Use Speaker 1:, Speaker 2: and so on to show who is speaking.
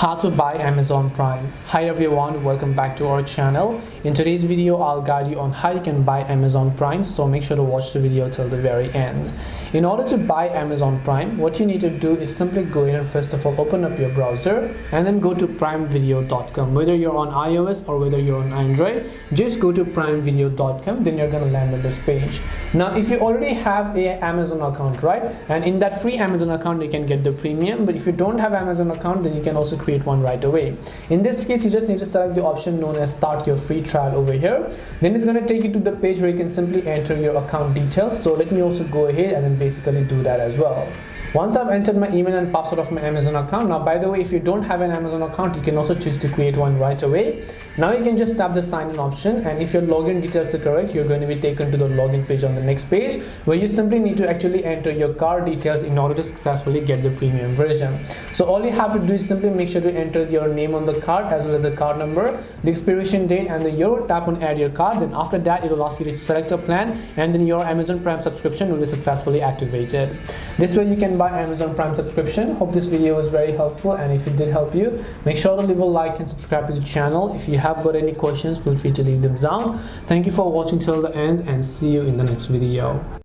Speaker 1: How to buy Amazon Prime. Hi everyone, welcome back to our channel. In today's video I'll guide you on how you can buy Amazon Prime, so make sure to watch the video till the very end. In order to buy Amazon Prime, what you need to do is simply go in and first of all open up your browser and then go to primevideo.com. Whether you're on iOS or whether you're on Android, just go to primevideo.com, then you're going to land on this page. Now if you already have a Amazon account, right, and in that free Amazon account you can get the premium, but if you don't have Amazon account, then you can also create one right away. In this case, you just need to select the option known as start your free trial over here. Then it's going to take you to the page where you can simply enter your account details. So let me also go ahead and then basically do that as well. Once I've entered my email and password of my Amazon account, now by the way, if you don't have an Amazon account, you can also choose to create one right away. Now you can just tap the sign in option, and if your login details are correct, you're going to be taken to the login page on the next page, where you simply need to actually enter your card details in order to successfully get the premium version. So all you have to do is simply make sure to enter your name on the card as well as the card number, the expiration date and the year. Tap on add your card. Then after that, it will ask you to select a plan, and then your Amazon Prime subscription will be successfully activated. This way you can buy Amazon Prime subscription. Hope this video was very helpful, and if it did help you, make sure to leave a like and subscribe to the channel. If you have got any questions, feel free to leave them down. Thank you for watching till the end, and see you in the next video.